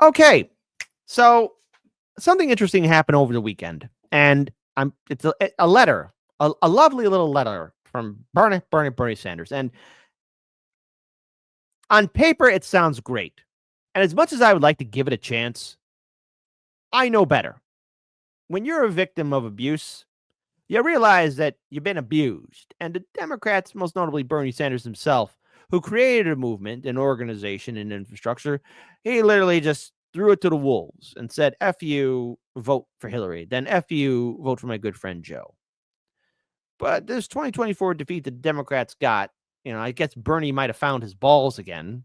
Okay, so something interesting happened over the weekend, and it's a letter, a lovely little letter from Bernie Sanders, and on paper it sounds great, and as much as I would like to give it a chance, I know better. When you're a victim of abuse, you realize that you've been abused, and the Democrats, most notably Bernie Sanders himself, who created a movement, an organization, and infrastructure, he literally just threw it to the wolves and said, F you, vote for Hillary. Then F you, vote for my good friend Joe. But this 2024 defeat the Democrats got, I guess Bernie might have found his balls again,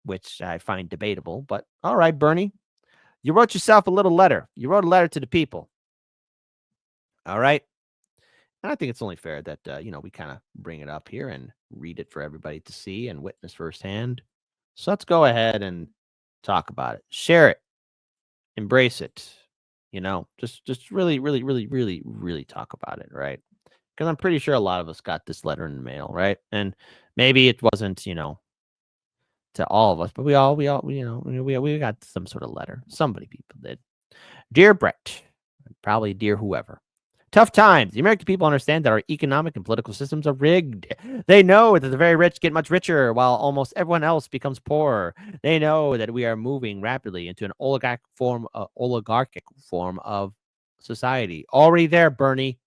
which I find debatable. But all right, Bernie, you wrote yourself a little letter. You wrote a letter to the people. All right. And I think it's only fair that, we kind of bring it up here and read it for everybody to see and witness firsthand. So let's go ahead and talk about it. Share it. Embrace it. Just really, really, really, really, really talk about it, right? Because I'm pretty sure a lot of us got this letter in the mail, right? And maybe it wasn't, to all of us, but we got some sort of letter. Somebody people did. Dear Brett, probably dear whoever. Tough times. The American people understand that our economic and political systems are rigged. They know that the very rich get much richer while almost everyone else becomes poorer. They know that we are moving rapidly into an oligarchic form of society. Already there, Bernie.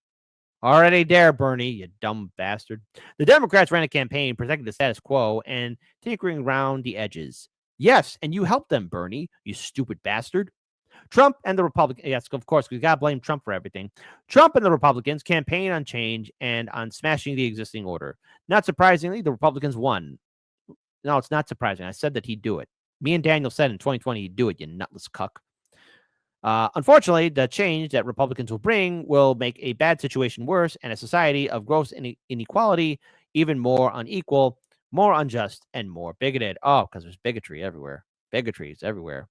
Already there, Bernie, you dumb bastard. The Democrats ran a campaign protecting the status quo and tinkering around the edges. Yes, and you helped them, Bernie, you stupid bastard. Trump and the Republicans, yes, of course, we got to blame Trump for everything. Trump and the Republicans campaign on change and on smashing the existing order. Not surprisingly, the Republicans won. No, it's not surprising. I said that he'd do it. Me and Daniel said in 2020 he'd do it, you nutless cuck. Unfortunately, the change that Republicans will bring will make a bad situation worse and a society of gross inequality even more unequal, more unjust, and more bigoted. Oh, because there's bigotry everywhere. Bigotry is everywhere.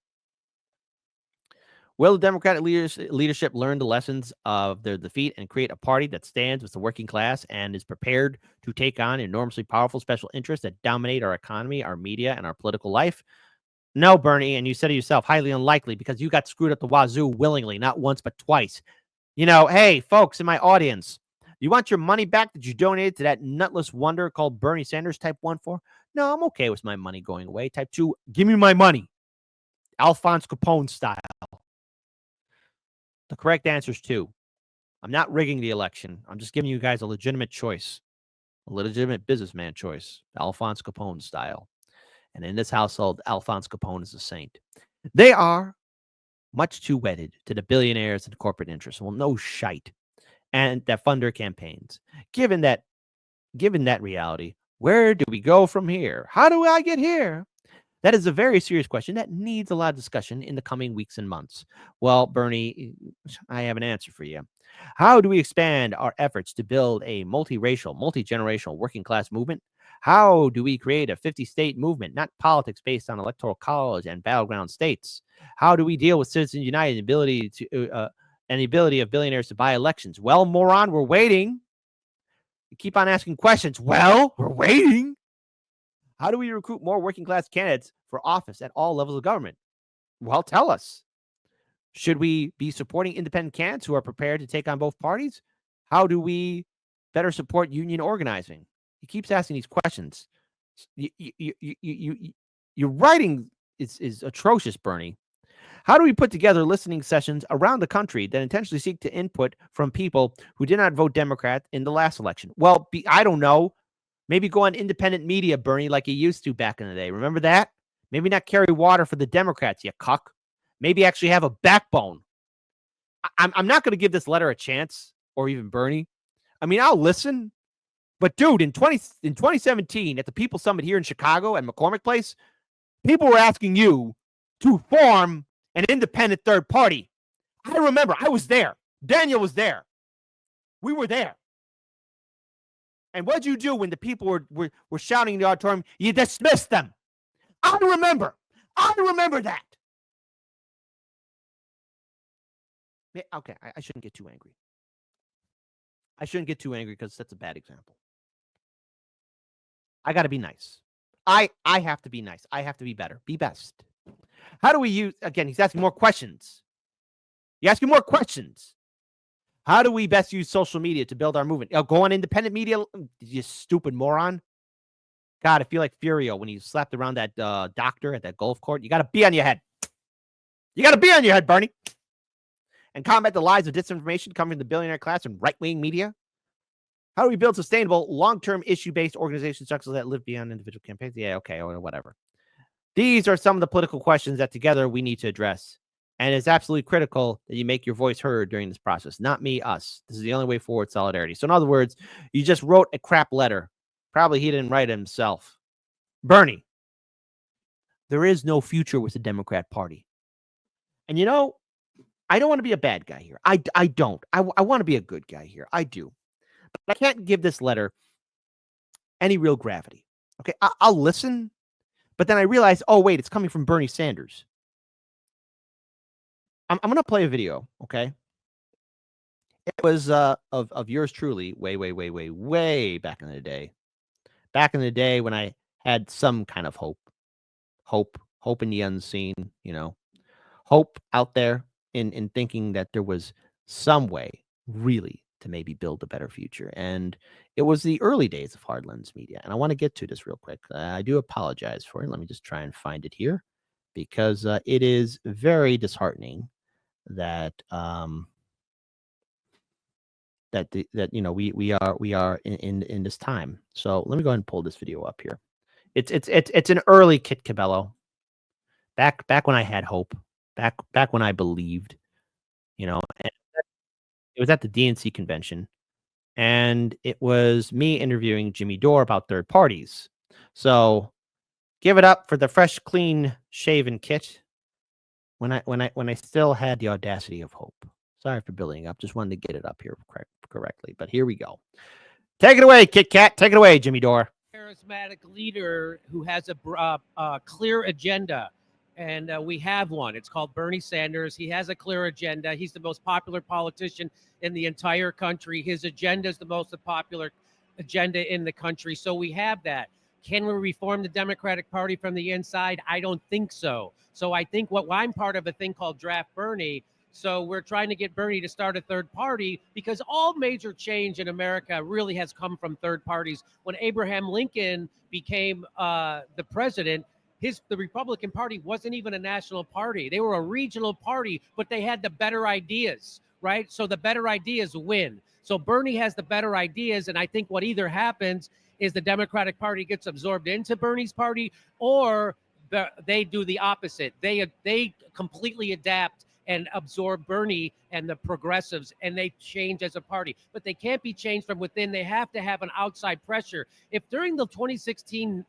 Will the Democratic leadership learn the lessons of their defeat and create a party that stands with the working class and is prepared to take on enormously powerful special interests that dominate our economy, our media, and our political life? No, Bernie, and you said it yourself, highly unlikely because you got screwed up the wazoo willingly, not once but twice. Hey, folks in my audience, you want your money back that you donated to that nutless wonder called Bernie Sanders type 1 for? No, I'm okay with my money going away. Type 2, give me my money. Alphonse Capone style. The correct answer is 2. I'm not rigging the election. I'm just giving you guys a legitimate choice, a legitimate businessman choice, Alphonse Capone style. And in this household, Alphonse Capone is a saint. They are much too wedded to the billionaires and corporate interests. Well, no shite. And that fund their campaigns. Given that reality, where do we go from here? How do I get here? That is a very serious question that needs a lot of discussion in the coming weeks and months. Well, Bernie, I have an answer for you. How do we expand our efforts to build a multiracial, multi-generational working class movement? How do we create a 50-state movement, not politics based on electoral college and battleground states? How do we deal with Citizens United and the ability of billionaires to buy elections? Well, moron, we're waiting. You keep on asking questions. Well, we're waiting. How do we recruit more working class candidates for office at all levels of government? Well, tell us. Should we be supporting independent candidates who are prepared to take on both parties? How do we better support union organizing? He keeps asking these questions. Your writing is atrocious, Bernie. How do we put together listening sessions around the country that intentionally seek to input from people who did not vote Democrat in the last election? Well, I don't know. Maybe go on independent media, Bernie, like you used to back in the day. Remember that? Maybe not carry water for the Democrats, you cuck. Maybe actually have a backbone. I'm not going to give this letter a chance, or even Bernie. I mean, I'll listen. But, dude, in 2017, at the People's Summit here in Chicago at McCormick Place, people were asking you to form an independent third party. I remember. I was there. Daniel was there. We were there. And what did you do when the people were shouting in the auditorium? You dismissed them. I remember that. Okay, I shouldn't get too angry. I shouldn't get too angry because that's a bad example. I got to be nice. I have to be nice. I have to be better. Be best. How do we use, again, he's asking more questions. You're asking more questions. How do we best use social media to build our movement? Go on independent media, you stupid moron. God, I feel like Furio when he slapped around that doctor at that golf court. You got to be on your head. You got to be on your head, Bernie. And combat the lies of disinformation coming from the billionaire class and right-wing media. How do we build sustainable, long-term, issue-based organization structures that live beyond individual campaigns? Yeah, okay, or whatever. These are some of the political questions that together we need to address. And it's absolutely critical that you make your voice heard during this process. Not me, us. This is the only way forward, solidarity. So in other words, you just wrote a crap letter. Probably he didn't write it himself. Bernie, there is no future with the Democrat Party. And you know, I don't want to be a bad guy here. I don't. I want to be a good guy here. I do. But I can't give this letter any real gravity. Okay, I'll listen. But then I realized, oh, wait, it's coming from Bernie Sanders. I'm going to play a video, okay? It was of yours truly way back in the day. Back in the day when I had some kind of hope. Hope in the unseen, you know. Hope out there in thinking that there was some way really to maybe build a better future. And it was the early days of Hard Lens Media. And I want to get to this real quick. I do apologize for it. Let me just try and find it here because it is very disheartening that that you know we are in this time. So let me go ahead and pull this video up here. It's an early Kit Cabello. Back when I had hope. Back when I believed, you know, and it was at the DNC convention, and it was me interviewing Jimmy Dore about third parties. So give it up for the fresh, clean shaven Kit when I still had the audacity of hope. Sorry for building up. Just wanted to get it up here correctly. But here we go. Take it away, Kit Kat. Take it away, Jimmy Dore. Charismatic leader who has a clear agenda. And we have one. It's called Bernie Sanders. He has a clear agenda. He's the most popular politician in the entire country. His agenda is the most popular agenda in the country. So we have that. Can we reform the Democratic Party from the inside? I don't think so. So I think I'm part of a thing called Draft Bernie. So we're trying to get Bernie to start a third party because all major change in America really has come from third parties. When Abraham Lincoln became the president, the Republican Party wasn't even a national party. They were a regional party, but they had the better ideas, right? So the better ideas win. So Bernie has the better ideas, and I think what either happens is the Democratic Party gets absorbed into Bernie's party, or they do the opposite. They completely adapt and absorb Bernie and the progressives, and they change as a party. But they can't be changed from within. They have to have an outside pressure. If during the 2016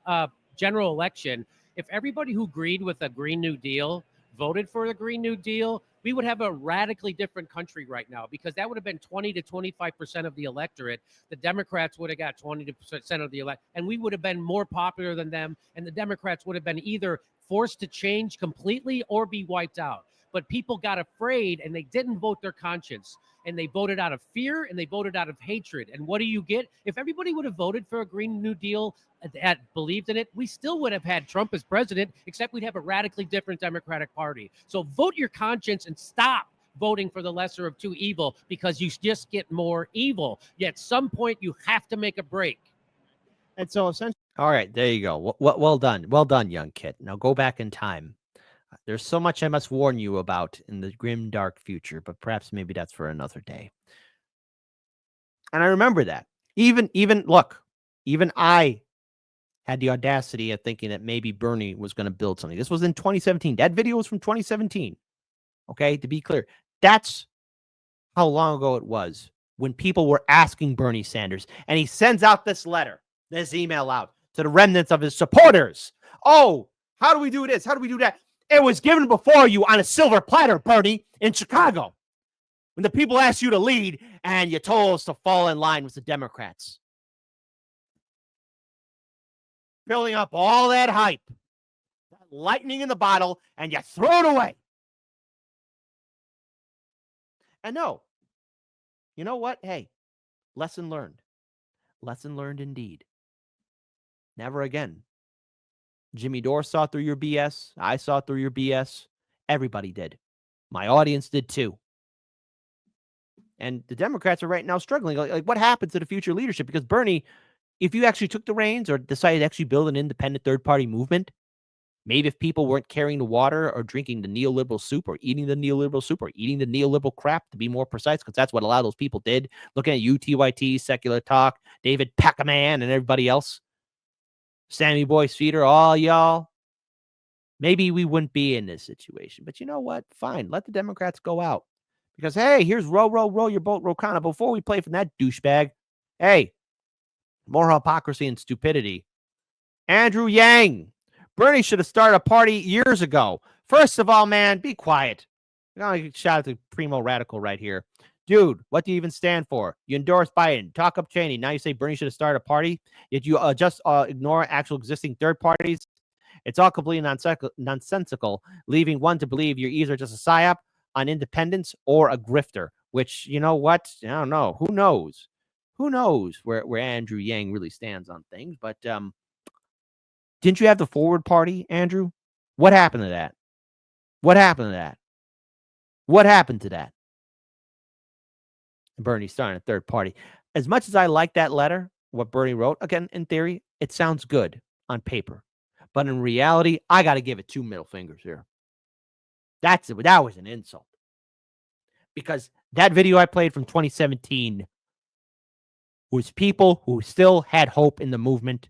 general election, if everybody who agreed with a Green New Deal voted for the Green New Deal, we would have a radically different country right now, because that would have been 20 to 25% of the electorate. The Democrats would have got 20% of the elect, and we would have been more popular than them. And the Democrats would have been either forced to change completely or be wiped out. But people got afraid and they didn't vote their conscience, and they voted out of fear and they voted out of hatred. And what do you get? If everybody would have voted for a Green New Deal, that believed in it, we still would have had Trump as president, except we'd have a radically different Democratic Party. So vote your conscience and stop voting for the lesser of two evil, because you just get more evil. Yet at some point you have to make a break. And so essentially, all right, there you go. Well done. Well done, young Kit. Now go back in time. There's so much I must warn you about in the grim, dark future, but perhaps maybe that's for another day. And I remember that. Even I had the audacity of thinking that maybe Bernie was going to build something. This was in 2017. That video was from 2017. Okay, to be clear, that's how long ago it was when people were asking Bernie Sanders, and he sends out this letter, this email out to the remnants of his supporters. Oh, how do we do this? How do we do that? It was given before you on a silver platter, Bernie, in Chicago, when the people asked you to lead and you told us to fall in line with the Democrats. Building up all that hype, that lightning in the bottle, and you throw it away. And no, you know what? Hey, lesson learned. Lesson learned indeed. Never again Jimmy Dore saw through your BS. I saw through your BS. Everybody did. My audience did too. And the Democrats are right now struggling. Like what happens to the future leadership? Because Bernie, if you actually took the reins or decided to actually build an independent third-party movement, maybe if people weren't carrying the water or drinking the neoliberal soup or eating the neoliberal soup or eating the neoliberal crap, to be more precise, because that's what a lot of those people did, looking at UTYT, Secular Talk, David Packaman, and everybody else, Sammy Boyce Feeder, all y'all, maybe we wouldn't be in this situation. But you know what? Fine. Let the Democrats go out. Because, hey, here's row your boat, Ro Khanna. Before we play from that douchebag, hey, more hypocrisy and stupidity. Andrew Yang. Bernie should have started a party years ago. First of all, man, be quiet. I'm going to shout out to Primo Radical right here. Dude, what do you even stand for? You endorse Biden, talk up Cheney. Now you say Bernie should have started a party, yet you just ignore actual existing third parties. It's all completely nonsensical, leaving one to believe you're either just a psyop on independence or a grifter, which, you know what? I don't know. Who knows? Who knows where Andrew Yang really stands on things? But didn't you have the Forward Party, Andrew? What happened to that? What happened to that? What happened to that? Bernie starting a third party. As much as I like that letter, what Bernie wrote, again, in theory, it sounds good on paper. But in reality, I got to give it 2 middle fingers here. That was an insult. Because that video I played from 2017 was people who still had hope in the movement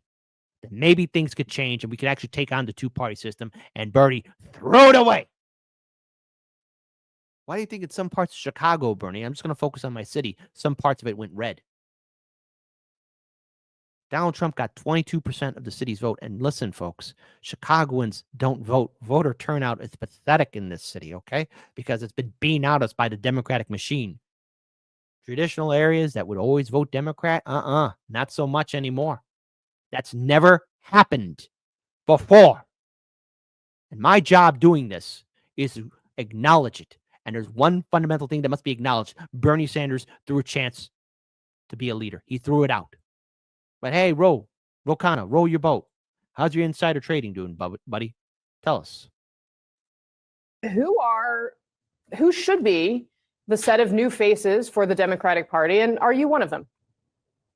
that maybe things could change and we could actually take on the two-party system, and Bernie threw it away. Why do you think in some parts of Chicago, Bernie, I'm just going to focus on my city, some parts of it went red? Donald Trump got 22% of the city's vote. And listen, folks, Chicagoans don't vote. Voter turnout is pathetic in this city, okay? Because it's been beaten out us by the Democratic machine. Traditional areas that would always vote Democrat, not so much anymore. That's never happened before. And my job doing this is to acknowledge it. And there's one fundamental thing that must be acknowledged. Bernie Sanders threw a chance to be a leader. He threw it out. But hey, Ro Khanna, row your boat. How's your insider trading doing, buddy? Tell us. Who should be the set of new faces for the Democratic Party, and are you one of them?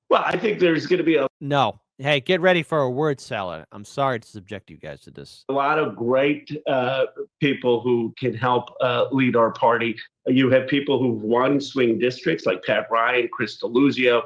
Well, I think there's going to be No. Hey, get ready for a word salad. I'm sorry to subject you guys to this. a lot of great people who can help lead our party. You have people who've won swing districts like Pat Ryan, Chris DeLuzio,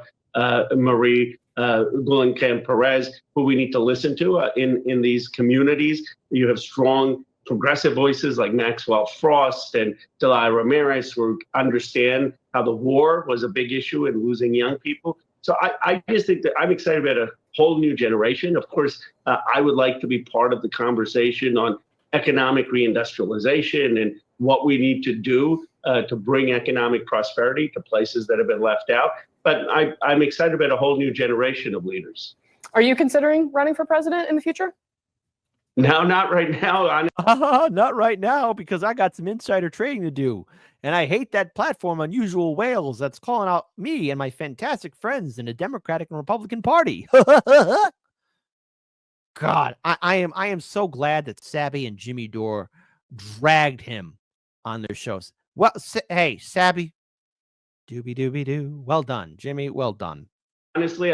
Marie Gullenkamp Perez, who we need to listen to in these communities. You have strong progressive voices like Maxwell Frost and Delia Ramirez, who understand how the war was a big issue in losing young people. So I just think that I'm excited about a whole new generation. Of course, I would like to be part of the conversation on economic reindustrialization and what we need to do to bring economic prosperity to places that have been left out. But I'm excited about a whole new generation of leaders. Are you considering running for president in the future? No, not right now. Not right now, because I got some insider trading to do. And I hate that platform, Unusual Whales, that's calling out me and my fantastic friends in the Democratic and Republican Party. God, I am so glad that Sabby and Jimmy Dore dragged him on their shows. Well, hey, Sabby, doobie-doobie-doo. Well done, Jimmy. Well done. Honestly,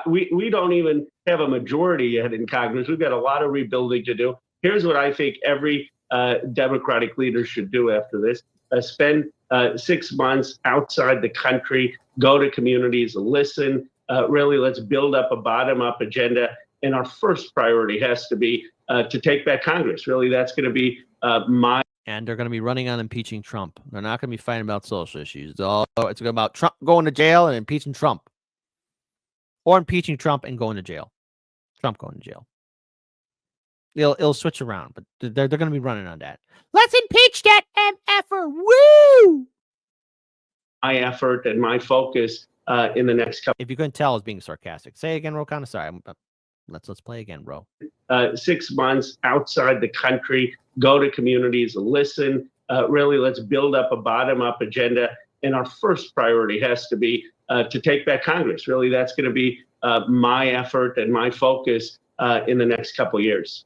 we don't even have a majority yet in Congress. We've got a lot of rebuilding to do. Here's what I think every Democratic leader should do after this. Spend 6 months outside the country, go to communities, listen. Really, let's build up a bottom-up agenda. And our first priority has to be to take back Congress. Really, that's going to be my. And they're going to be running on impeaching Trump. They're not going to be fighting about social issues. It's about Trump going to jail and impeaching Trump. Or impeaching Trump and going to jail. Trump going to jail. It'll switch around, but they're going to be running on that. Let's impeach that MFer. Woo! My effort and my focus in the next couple. If you couldn't tell, I was being sarcastic. Say again, Ro Khanna. Sorry. Let's play again, Ro. 6 months outside the country, go to communities, listen. Really, let's build up a bottom-up agenda. And our first priority has to be to take back Congress. Really, that's going to be my effort and my focus in the next couple of years.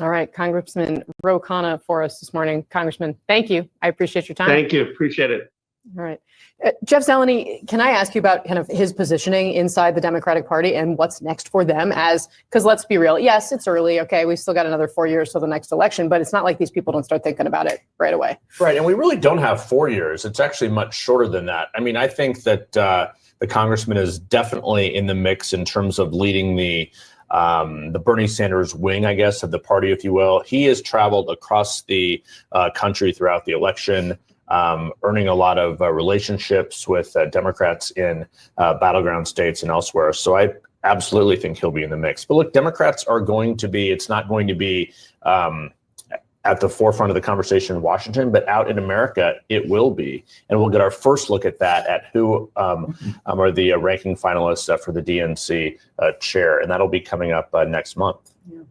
All right, Congressman Ro Khanna for us this morning. Congressman, thank you. I appreciate your time. Thank you. Appreciate it. All right. Jeff Zeleny, can I ask you about kind of his positioning inside the Democratic Party and what's next for them because let's be real. Yes, it's early. Okay, we've still got another 4 years till the next election, but it's not like these people don't start thinking about it right away. Right. And we really don't have 4 years. It's actually much shorter than that. I mean, I think that the congressman is definitely in the mix in terms of leading the Bernie Sanders wing, I guess, of the party, if you will. He has traveled across the country throughout the election, earning a lot of relationships with Democrats in battleground states and elsewhere. So I absolutely think he'll be in the mix. But look, Democrats are going to be, it's not going to be at the forefront of the conversation in Washington, but out in America, it will be. And we'll get our first look at that, at who are the ranking finalists for the DNC chair. And that'll be coming up next month. Yeah.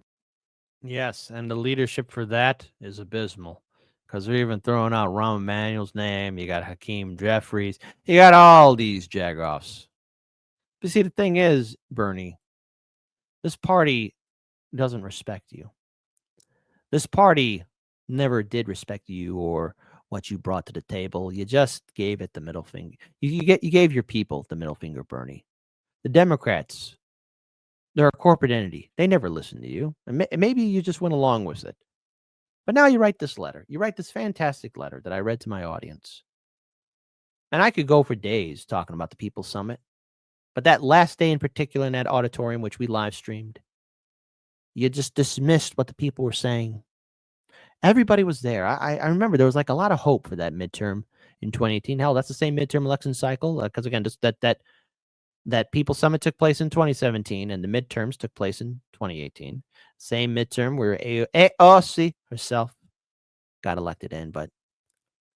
Yes, and the leadership for that is abysmal because they're even throwing out Rahm Emanuel's name. You got Hakeem Jeffries. You got all these jagoffs. But see, the thing is, Bernie, this party doesn't respect you. This party never did respect you or what you brought to the table. You just gave it the middle finger. You gave your people the middle finger, Bernie. The Democrats, they're a corporate entity. They never listened to you. And maybe you just went along with it. But now you write this letter. You write this fantastic letter that I read to my audience. And I could go for days talking about the People's Summit. But that last day in particular in that auditorium, which we live streamed, you just dismissed what the people were saying. Everybody was there. I remember there was like a lot of hope for that midterm in 2018. Hell, that's the same midterm election cycle. Because again, just that People's Summit took place in 2017 and the midterms took place in 2018. Same midterm where AOC herself got elected in, but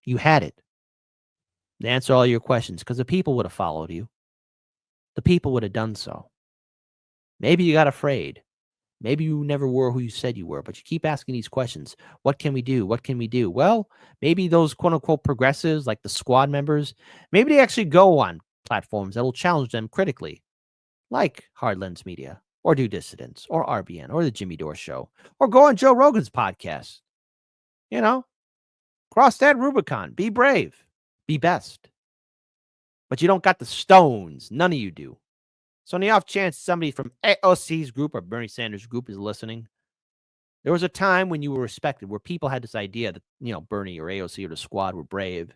you had it. To answer all your questions, because the people would have followed you. The people would have done so. Maybe you got afraid. Maybe you never were who you said you were, but you keep asking these questions. What can we do? What can we do? Well, maybe those quote unquote progressives, like the squad members, maybe they actually go on platforms that will challenge them critically, like Hard Lens Media, or Do Dissidents, or RBN, or The Jimmy Dore Show, or go on Joe Rogan's podcast. You know, cross that Rubicon. Be brave. Be best. But you don't got the stones. None of you do. So on the off chance somebody from AOC's group or Bernie Sanders' group is listening, there was a time when you were respected, where people had this idea that, Bernie or AOC or the squad were brave.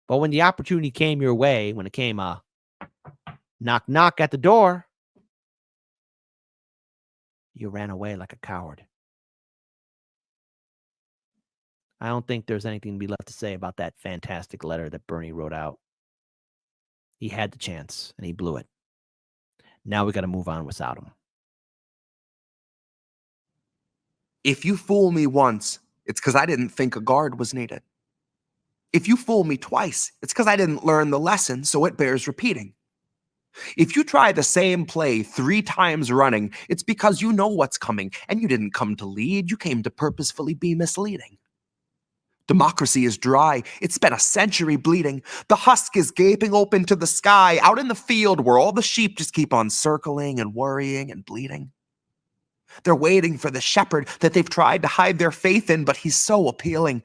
But when the opportunity came your way, when it came knock, knock at the door, you ran away like a coward. I don't think there's anything to be left to say about that fantastic letter that Bernie wrote out. He had the chance, and he blew it. Now we got to move on without him. If you fool me once, it's because I didn't think a guard was needed. If you fool me twice, it's because I didn't learn the lesson, so it bears repeating. If you try the same play 3 times running, it's because you know what's coming, and you didn't come to lead, you came to purposefully be misleading. Democracy is dry. It's been a century bleeding. The husk is gaping open to the sky, out in the field where all the sheep just keep on circling and worrying and bleeding. They're waiting for the shepherd that they've tried to hide their faith in, but he's so appealing.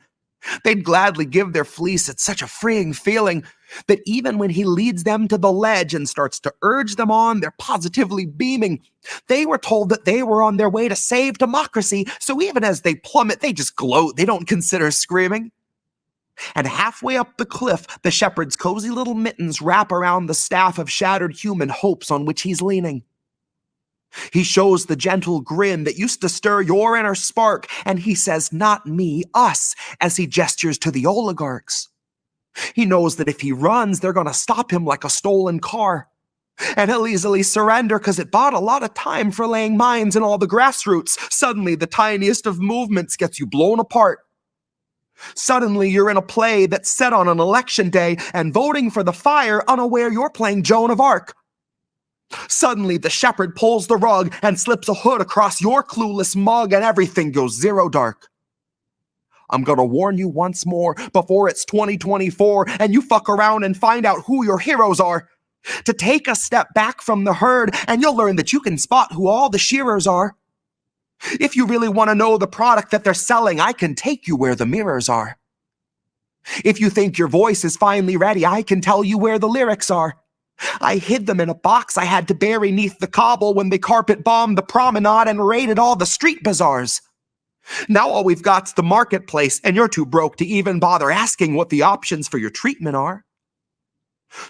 They'd gladly give their fleece. It's such a freeing feeling that even when he leads them to the ledge and starts to urge them on, they're positively beaming. They were told that they were on their way to save democracy, so even as they plummet, they just gloat. They don't consider screaming. And halfway up the cliff, the shepherd's cozy little mittens wrap around the staff of shattered human hopes on which he's leaning. He shows the gentle grin that used to stir your inner spark, and he says, "Not me, us," as he gestures to the oligarchs. He knows that if he runs, they're going to stop him like a stolen car. And he'll easily surrender because it bought a lot of time for laying mines in all the grassroots. Suddenly, the tiniest of movements gets you blown apart. Suddenly, you're in a play that's set on an election day and voting for the fire, unaware you're playing Joan of Arc. Suddenly, the shepherd pulls the rug and slips a hood across your clueless mug, and everything goes zero dark. I'm gonna warn you once more before it's 2024 and you fuck around and find out who your heroes are. to take a step back from the herd, and you'll learn that you can spot who all the shearers are. If you really want to know the product that they're selling, I can take you where the mirrors are. If you think your voice is finally ready, I can tell you where the lyrics are. I hid them in a box I had to bury neath the cobble when they carpet bombed the promenade and raided all the street bazaars. Now all we've got's the marketplace, and you're too broke to even bother asking what the options for your treatment are.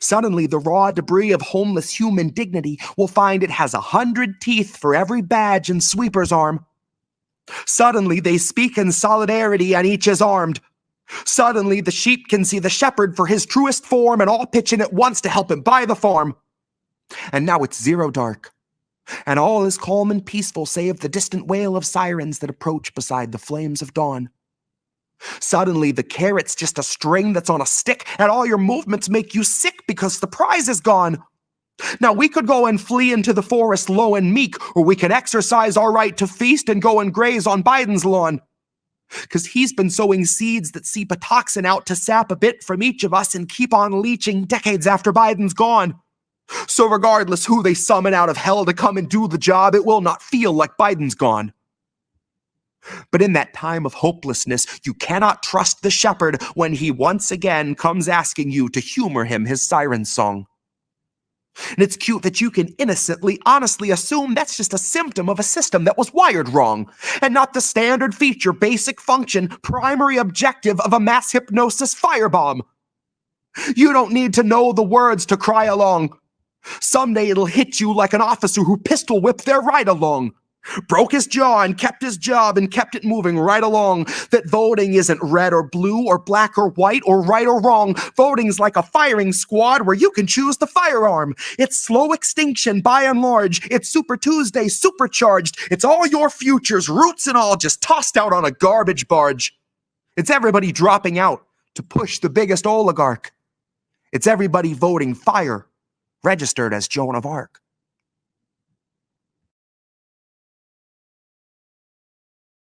Suddenly, the raw debris of homeless human dignity will find it has 100 teeth for every badge and sweeper's arm. Suddenly, they speak in solidarity and each is armed. Suddenly, the sheep can see the shepherd for his truest form and all pitch in at once to help him buy the farm. And now it's zero dark, and all is calm and peaceful save the distant wail of sirens that approach beside the flames of dawn. Suddenly, the carrot's just a string that's on a stick, and all your movements make you sick because the prize is gone. Now, we could go and flee into the forest low and meek, or we could exercise our right to feast and go and graze on Biden's lawn. Because he's been sowing seeds that seep a toxin out to sap a bit from each of us and keep on leaching decades after Biden's gone. So regardless who they summon out of hell to come and do the job, it will not feel like Biden's gone. But in that time of hopelessness, you cannot trust the shepherd when he once again comes asking you to humor him his siren song. And it's cute that you can innocently, honestly assume that's just a symptom of a system that was wired wrong, and not the standard feature, basic function, primary objective of a mass hypnosis firebomb. You don't need to know the words to cry along. Someday it'll hit you like an officer who pistol whipped their ride along. Broke his jaw and kept his job and kept it moving right along. That voting isn't red or blue or black or white or right or wrong. Voting's like a firing squad where you can choose the firearm. It's slow extinction by and large. It's Super Tuesday supercharged. It's all your futures, roots and all, just tossed out on a garbage barge. It's everybody dropping out to push the biggest oligarch. It's everybody voting fire, registered as Joan of Arc.